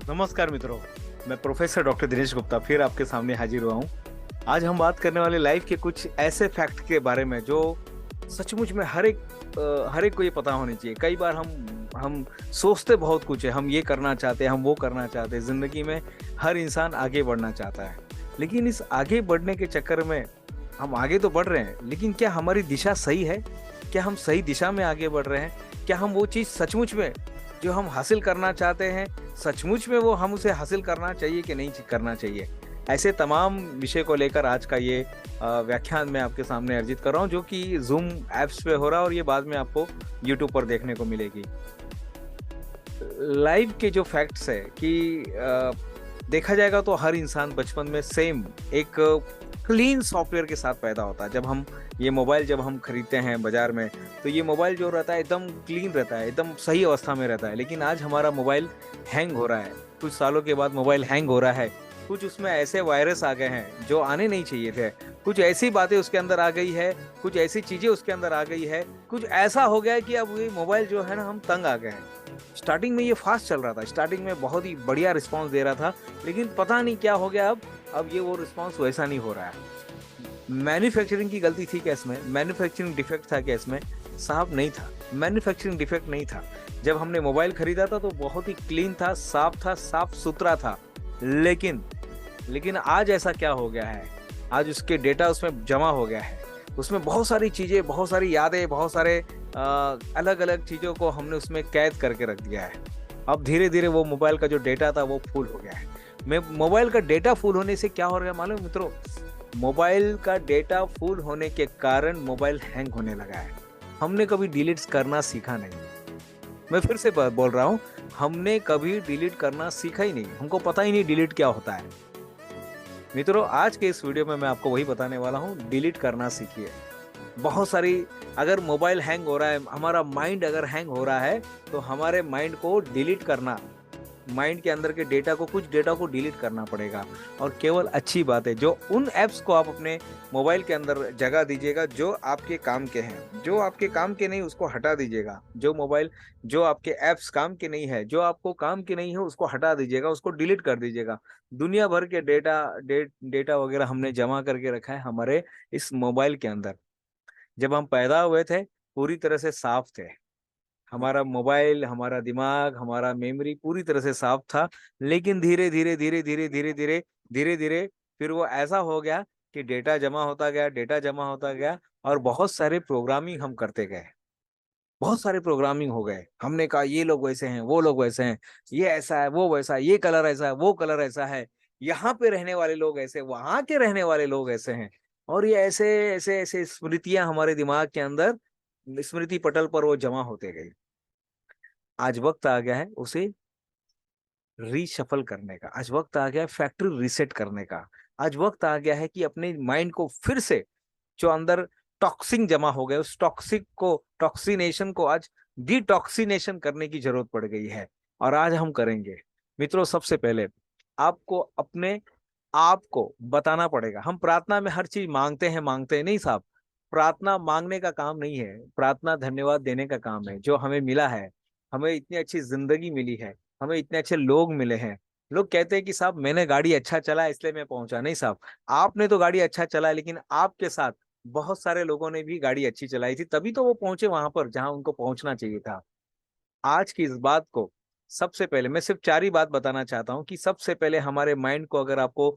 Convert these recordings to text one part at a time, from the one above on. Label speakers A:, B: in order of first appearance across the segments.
A: नमस्कार मित्रों। मैं प्रोफेसर डॉक्टर दिनेश गुप्ता फिर आपके सामने हाजिर हुआ हूँ। आज हम बात करने वाले लाइफ के कुछ ऐसे फैक्ट के बारे में जो सचमुच में हर एक को ये पता होनी चाहिए। कई बार हम सोचते बहुत कुछ है, हम ये करना चाहते हैं, हम वो करना चाहते हैं। ज़िंदगी में हर इंसान आगे बढ़ना चाहता है, लेकिन इस आगे बढ़ने के चक्कर में हम आगे तो बढ़ रहे हैं, लेकिन क्या हमारी दिशा सही है? क्या हम सही दिशा में आगे बढ़ रहे हैं? क्या हम वो चीज़ सचमुच में जो हम हासिल करना चाहते हैं, सचमुच में वो हम उसे हासिल करना चाहिए कि नहीं करना चाहिए? ऐसे तमाम विषय को लेकर आज का ये व्याख्यान मैं आपके सामने अर्जित कर रहा हूँ, जो कि ज़ूम ऐप्स पे हो रहा है और ये बाद में आपको यूट्यूब पर देखने को मिलेगी। लाइव के जो फैक्ट्स है कि देखा जाएगा तो हर इंसान बचपन में सेम एक क्लीन सॉफ्टवेयर के साथ पैदा होता है। जब हम खरीदते हैं बाजार में, तो ये मोबाइल जो रहता है एकदम क्लीन रहता है, एकदम सही अवस्था में रहता है। लेकिन आज हमारा मोबाइल हैंग हो रहा है, कुछ सालों के बाद मोबाइल हैंग हो रहा है। कुछ उसमें ऐसे वायरस आ गए हैं जो आने नहीं चाहिए थे, कुछ ऐसी बातें उसके अंदर आ गई है, कुछ ऐसी चीजें उसके अंदर आ गई है, कुछ ऐसा हो गया है कि अब ये मोबाइल जो है ना, हम तंग आ गए हैं। स्टार्टिंग में ये फास्ट चल रहा था, स्टार्टिंग में बहुत ही बढ़िया रिस्पांस दे रहा था, लेकिन पता नहीं क्या हो गया। अब ये वो रिस्पांस वैसा नहीं हो रहा है। मैन्युफैक्चरिंग की गलती थी क्या इसमें? मैन्युफैक्चरिंग डिफेक्ट था क्या इसमें? साहब नहीं था, मैन्युफैक्चरिंग डिफेक्ट नहीं था। जब हमने मोबाइल खरीदा था तो बहुत ही क्लीन था, साफ सुथरा था। लेकिन लेकिन आज ऐसा क्या हो गया है? आज उसके डेटा उसमें जमा हो गया है, उसमें बहुत सारी चीजें, बहुत सारी यादें, बहुत सारे अलग अलग चीजों को हमने उसमें कैद करके रख दिया है। अब धीरे धीरे वो मोबाइल का जो डेटा था वो फुल हो गया है। मैं मोबाइल का डेटा फुल होने से क्या हो रहा है मालूम है मित्रों? मोबाइल का डेटा फुल होने के कारण मोबाइल हैंग होने लगा है। हमने कभी डिलीट करना सीखा नहीं। मैं फिर से बोल रहा हूँ, हमने कभी डिलीट करना सीखा ही नहीं, हमको पता ही नहीं डिलीट क्या होता है। मित्रों, आज के इस वीडियो में मैं आपको वही बताने वाला हूँ, डिलीट करना सीखिए। बहुत सारी, अगर मोबाइल हैंग हो रहा है, हमारा माइंड अगर हैंग हो रहा है, तो हमारे माइंड को डिलीट करना, माइंड के अंदर के डेटा को, कुछ डेटा को डिलीट करना पड़ेगा। और केवल अच्छी बात है, जो उन ऐप्स को आप अपने मोबाइल के अंदर जगह दीजिएगा जो आपके काम के हैं, जो आपके काम के नहीं उसको हटा दीजिएगा। जो आपके ऐप्स काम के नहीं है, जो आपको काम के नहीं है उसको हटा दीजिएगा, उसको डिलीट कर दीजिएगा। दुनिया भर के डेटा वगैरह हमने जमा करके रखा है हमारे इस मोबाइल के अंदर। जब हम पैदा हुए थे पूरी तरह से साफ थे, हमारा मोबाइल, हमारा दिमाग, हमारा मेमोरी पूरी तरह से साफ था। लेकिन धीरे धीरे फिर वो ऐसा हो गया कि डेटा जमा होता गया, डेटा जमा होता गया, और बहुत सारे प्रोग्रामिंग हम करते गए। बहुत सारे प्रोग्रामिंग हो गए। हमने कहा ये लोग वैसे हैं, वो लोग वैसे हैं, ये ऐसा है, वो वैसा है, ये कलर ऐसा है, वो कलर ऐसा है, यहाँ पे रहने वाले लोग ऐसे, वहां के रहने वाले लोग ऐसे हैं। और ये ऐसे ऐसे ऐसे स्मृतियां हमारे दिमाग के अंदर, स्मृति पटल पर वो जमा होते गई। आज वक्त आ गया है उसे रीशफल करने का, आज वक्त आ गया है फैक्ट्री रीसेट करने का। आज वक्त आ गया है कि अपने माइंड को फिर से, जो अंदर टॉक्सिन जमा हो गए, उस टॉक्सिनेशन को आज डिटॉक्सिनेशन करने की जरूरत पड़ गई है। और आज हम करेंगे। मित्रों, सबसे पहले आपको अपने आप को बताना पड़ेगा। हम प्रार्थना में हर चीज मांगते हैं नहीं साहब। प्रार्थना मांगने का काम नहीं है, प्रार्थना धन्यवाद देने का काम है। जो हमें मिला है, हमें इतनी अच्छी जिंदगी मिली है, हमें इतने अच्छे लोग मिले हैं। लोग कहते हैं कि साहब मैंने गाड़ी अच्छा चला इसलिए मैं पहुंचा। नहीं साहब, आपने तो गाड़ी अच्छा चला, लेकिन आपके साथ बहुत सारे लोगों ने भी गाड़ी अच्छी चलाई थी, तभी तो वो पहुंचे वहां पर जहां उनको पहुंचना चाहिए था। आज की इस बात को, सबसे पहले मैं सिर्फ चार ही बात बताना चाहता हूँ कि सबसे पहले हमारे माइंड को, अगर आपको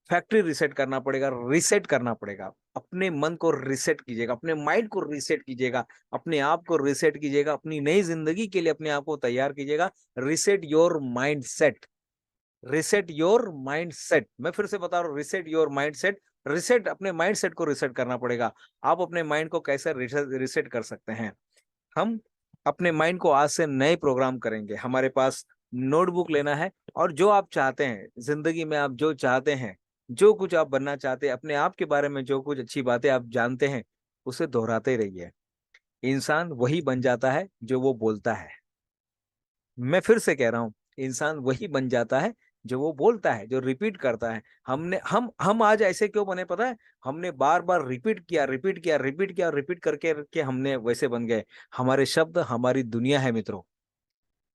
A: फैक्ट्री रिसेट करना पड़ेगा, रिसेट करना पड़ेगा। अपने मन को रिसेट कीजिएगा, अपने माइंड को रिसेट कीजिएगा, अपने आप को रिसेट कीजिएगा, अपनी नई जिंदगी के लिए अपने आप को तैयार कीजिएगा। Reset your mind set, reset your mind set. मैं फिर से बता रहा हूँ, reset your mind set. Reset, अपने माइंड सेट को रिसेट करना पड़ेगा। आप अपने माइंड को कैसे रिसेट कर सकते हैं? हम अपने माइंड को आज से नए प्रोग्राम करेंगे। हमारे पास नोटबुक लेना है, और जो आप चाहते हैं जिंदगी में, आप जो चाहते हैं, जो कुछ आप बनना चाहते हैं, अपने आप के बारे में जो कुछ अच्छी बातें आप जानते हैं, उसे दोहराते रहिए। इंसान वही बन जाता है जो वो बोलता है। मैं फिर से कह रहा हूँ, इंसान वही बन जाता है जो वो बोलता है, जो रिपीट करता है। हम आज ऐसे क्यों बने पता है? हमने बार बार रिपीट करके हमने वैसे बन गए। हमारे शब्द हमारी दुनिया है मित्रों।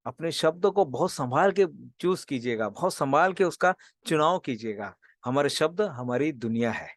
A: अपने शब्दों को बहुत संभाल के चूज कीजिएगा, बहुत संभाल के उसका चुनाव कीजिएगा। हमारे शब्द हमारी दुनिया है।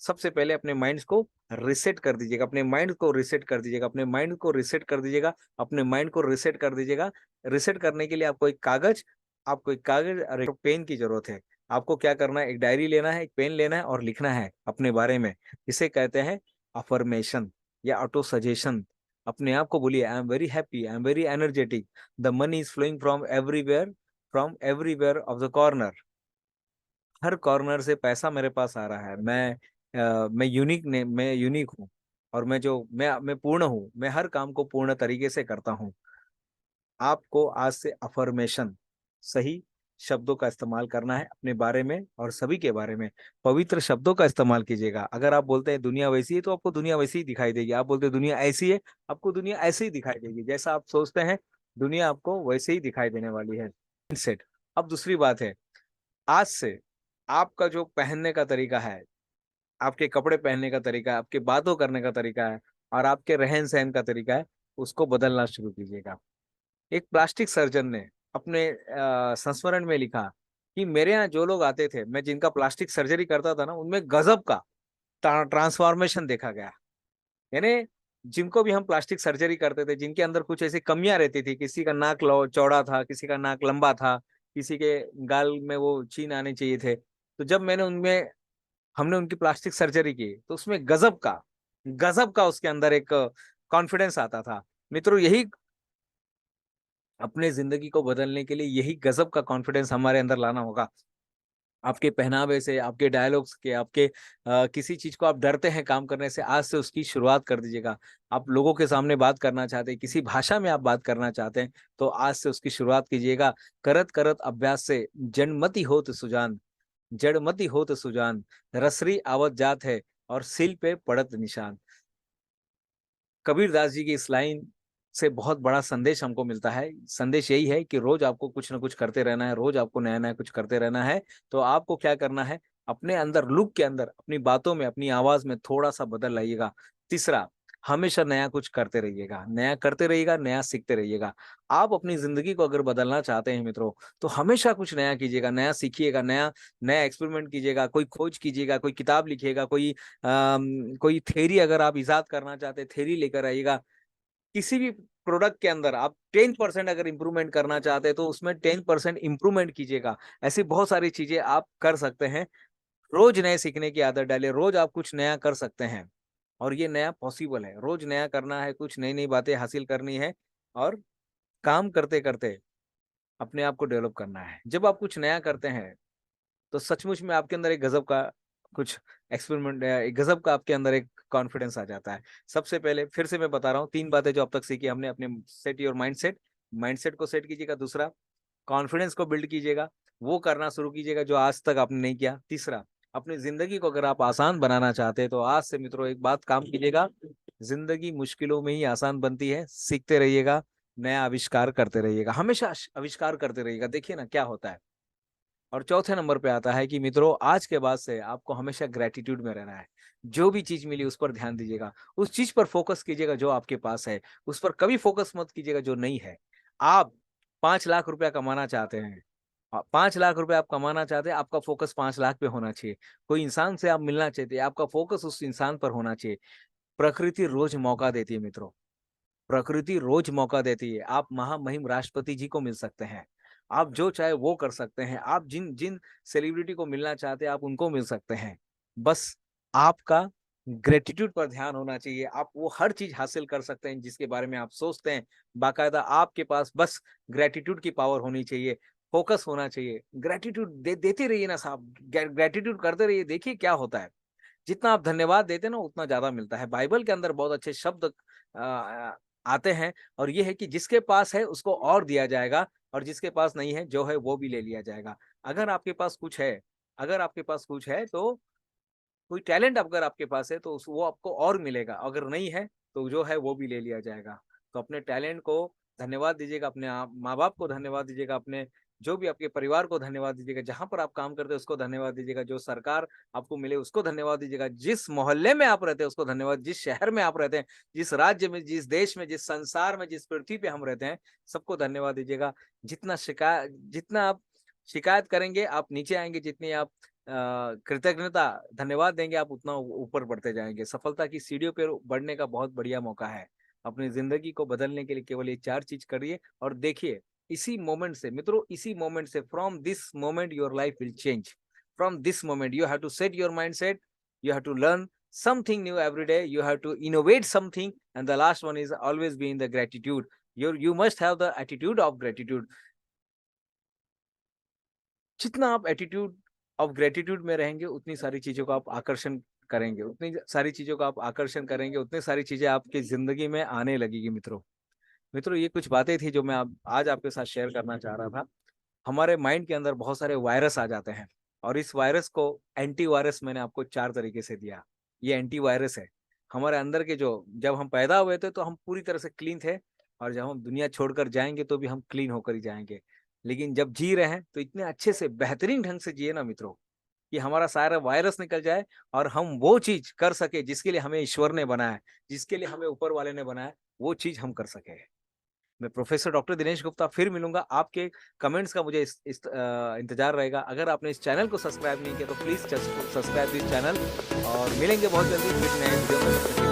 A: सबसे पहले अपने माइंड को रिसेट कर दीजिएगा, अपने माइंड को रिसेट कर दीजिएगा, अपने माइंड को रिसेट कर दीजिएगा, अपने माइंड को रिसेट कर दीजिएगा। रिसेट करने के लिए आपको एक कागज और एक पेन की जरूरत है। आपको क्या करना है, एक डायरी लेना है, एक पेन लेना है और लिखना है अपने बारे में। इसे कहते हैं अफर्मेशन या ऑटो सजेशन। अपने आप को बोलिए, I am very happy, I am very energetic, the money is flowing from everywhere of the corner. हर कॉर्नर से पैसा मेरे पास आ रहा है। मैं यूनिक हूँ। और मैं पूर्ण हूँ। मैं हर काम को पूर्ण तरीके से करता हूँ। आपको आज से अफर्मेशन, सही शब्दों का इस्तेमाल करना है अपने बारे में और सभी के बारे में। पवित्र शब्दों का इस्तेमाल कीजिएगा। अगर आप बोलते हैं दुनिया वैसी है, तो आपको दुनिया वैसी ही दिखाई देगी। आप बोलते हैं दुनिया ऐसी है, आपको दुनिया ऐसे ही दिखाई देगी। जैसा आप सोचते हैं, दुनिया आपको वैसे ही दिखाई देने वाली है। सेट। अब दूसरी बात है, आज से आपका जो पहनने का तरीका है, आपके कपड़े पहनने का तरीका है, आपके बातों करने का तरीका है और आपके रहन सहन का तरीका है, उसको बदलना शुरू कीजिएगा। एक प्लास्टिक सर्जन ने अपने संस्मरण में लिखा कि मेरे यहाँ जो लोग आते थे, मैं जिनका प्लास्टिक सर्जरी करता था ना, उनमें गजब का ट्रांसफॉर्मेशन देखा गया। यानी जिनको भी हम प्लास्टिक सर्जरी करते थे, जिनके अंदर कुछ ऐसी कमियां रहती थी, किसी का नाक चौड़ा था, किसी का नाक लंबा था, किसी के गाल में वो चीन आने चाहिए थे, तो जब हमने उनकी प्लास्टिक सर्जरी की, तो उसमें गजब का उसके अंदर एक कॉन्फिडेंस आता था। मित्रों, यही अपने जिंदगी को बदलने के लिए यही गजब का कॉन्फिडेंस हमारे अंदर लाना होगा। आपके पहनावे से, आपके डायलॉग्स के, आपके किसी चीज को आप डरते हैं काम करने से, आज से उसकी शुरुआत कर दीजिएगा। आप लोगों के सामने बात करना चाहते हैं, किसी भाषा में आप बात करना चाहते हैं, तो आज से उसकी शुरुआत कीजिएगा। करत करत अभ्यास से जड़मति होत सुजान, रसरी आवत जात है और सिल पे पड़त निशान। कबीर दास जी की इस लाइन से बहुत बड़ा संदेश हमको मिलता है। संदेश यही है कि रोज आपको कुछ ना कुछ करते रहना है, रोज आपको नया नया कुछ करते रहना है। तो आपको क्या करना है, अपने अंदर, लुक के अंदर, अपनी बातों में, अपनी आवाज में थोड़ा सा बदल लाइएगा। तीसरा, हमेशा नया कुछ करते रहिएगा, नया करते रहिएगा, नया सीखते रहिएगा। आप अपनी जिंदगी को अगर बदलना चाहते हैं मित्रों, तो हमेशा कुछ नया कीजिएगा, नया सीखिएगा, नया नया एक्सपेरिमेंट कीजिएगा, कोई खोज कीजिएगा, कोई किताब लिखिएगा, कोई थ्योरी अगर आप इजाद करना चाहते हैं, थ्योरी लेकर आइएगा। किसी भी प्रोडक्ट के अंदर आप 10% अगर इंप्रूवमेंट करना चाहते हैं, तो उसमें 10% इंप्रूवमेंट कीजिएगा। ऐसी बहुत सारी चीजें आप कर सकते हैं। रोज नए सीखने की आदत डालिए, रोज आप कुछ नया कर सकते हैं और ये नया पॉसिबल है। रोज नया करना है, कुछ नई नई बातें हासिल करनी है और काम करते करते अपने आप को डेवलप करना है। जब आप कुछ नया करते हैं, तो सचमुच में आपके अंदर एक गजब का कुछ एक्सपेरिमेंट, एक गजब का आपके अंदर एक कॉन्फिडेंस आ जाता है। सबसे पहले फिर से मैं बता रहा हूँ, 3 बातें जो अब तक सीखी हमने अपने। सेट योर माइंडसेट को सेट कीजिएगा। दूसरा, कॉन्फिडेंस को बिल्ड कीजिएगा, वो करना शुरू कीजिएगा जो आज तक आपने नहीं किया। तीसरा, अपनी जिंदगी को अगर आप आसान बनाना चाहते हैं, तो आज से मित्रों एक बात काम कीजिएगा, जिंदगी मुश्किलों में ही आसान बनती है। सीखते रहिएगा, नया आविष्कार करते रहिएगा, हमेशा आविष्कार करते रहिएगा, देखिए ना क्या होता है। और चौथे नंबर पे आता है कि मित्रों, आज के बाद से आपको हमेशा ग्रेटिट्यूड में रहना है। जो भी चीज मिली उस पर ध्यान दीजिएगा, उस चीज पर फोकस कीजिएगा जो आपके पास है, उस पर कभी फोकस मत कीजिएगा जो नहीं है। आप 5 लाख रुपया कमाना चाहते हैं, 5 लाख रुपए आप कमाना चाहते हैं, आपका फोकस 5 लाख पे होना चाहिए। कोई इंसान से आप मिलना चाहते हैं, आपका फोकस उस इंसान पर होना चाहिए। प्रकृति रोज मौका देती है मित्रों, प्रकृति रोज मौका देती है। आप महामहिम राष्ट्रपति जी को मिल सकते हैं, आप जो चाहे वो कर सकते हैं, आप जिन जिन सेलिब्रिटी को मिलना चाहते हैं, आप उनको मिल सकते हैं। बस आपका ग्रेटिट्यूड पर ध्यान होना चाहिए। आप वो हर चीज हासिल कर सकते हैं जिसके बारे में आप सोचते हैं। बाकायदा आपके पास बस ग्रेटिट्यूड की पावर होनी चाहिए, फोकस होना चाहिए। ग्रेटिट्यूड देते रहिए ना साहब, ग्रेटिट्यूड करते रहिए, देखिए क्या होता है। जितना आप धन्यवाद देते हैं ना, उतना ज्यादा मिलता है। बाइबल के अंदर बहुत अच्छे शब्द आते हैं, और ये है कि जिसके पास है उसको और दिया जाएगा, और जिसके पास नहीं है, जो है वो भी ले लिया जाएगा। अगर आपके पास कुछ है, अगर आपके पास कुछ है, तो कोई टैलेंट अगर आपके पास है, तो वो आपको और मिलेगा। अगर नहीं है, तो जो है वो भी ले लिया जाएगा। तो अपने टैलेंट को धन्यवाद दीजिएगा, अपने माँ बाप को धन्यवाद दीजिएगा, अपने जो भी आपके परिवार को धन्यवाद दीजिएगा, जहाँ पर आप काम करते हैं उसको धन्यवाद दीजिएगा, जो सरकार आपको मिले उसको धन्यवाद दीजिएगा, जिस मोहल्ले में आप रहते हैं उसको धन्यवाद, जिस शहर में आप रहते हैं, जिस राज्य में, जिस देश में, जिस संसार में, जिस पृथ्वी पे हम रहते हैं, सबको धन्यवाद दीजिएगा। जितना आप शिकायत करेंगे, आप नीचे आएँगे, जितनी आप कृतज्ञता, धन्यवाद देंगे, आप उतना ऊपर बढ़ते जाएँगे। सफलता की सीढ़ियों पे बढ़ने का बहुत बढ़िया मौका है। अपनी ज़िंदगी को बदलने के लिए केवल ये 4 चीज़ करिए और देखिए, इसी मोमेंट से मित्रों, इसी मोमेंट से from this moment your life will change. From this moment you have to set your mindset, you have to learn something new every day, you have to innovate something, and the last one is always be in the gratitude. You must have the attitude of gratitude. जितना आप attitude of gratitude में रहेंगे, उतनी सारी चीज़ों को आप आकर्षण करेंगे, उतनी सारी चीज़ों को आप आकर्षण करेंगे, उतनी सारी चीज़ें आपकी ज़िंदगी में आने लगेगी मित्रों। मित्रों, ये कुछ बातें थी जो मैं आप आज आपके साथ शेयर करना चाह रहा था। हमारे माइंड के अंदर बहुत सारे वायरस आ जाते हैं और इस वायरस को एंटीवायरस मैंने आपको 4 तरीके से दिया। ये एंटीवायरस है। हमारे अंदर के जो जब हम पैदा हुए थे तो हम पूरी तरह से क्लीन थे और जब हम दुनिया छोड़कर जाएँगे तो भी हम क्लीन होकर ही जाएँगे। लेकिन जब जी रहे हैं तो इतने अच्छे से बेहतरीन ढंग से जिए ना मित्रों, कि हमारा सारा वायरस निकल जाए और हम वो चीज़ कर सके जिसके लिए हमें ईश्वर ने बनाया है, जिसके लिए हमें ऊपर वाले ने बनाया है, वो चीज़ हम कर सकें। मैं प्रोफेसर डॉक्टर दिनेश गुप्ता फिर मिलूँगा। आपके कमेंट्स का मुझे इंतज़ार रहेगा। अगर आपने इस चैनल को सब्सक्राइब नहीं किया तो प्लीज़ सब्सक्राइब दिस चैनल और मिलेंगे बहुत जल्दी फिर नए वीडियो में।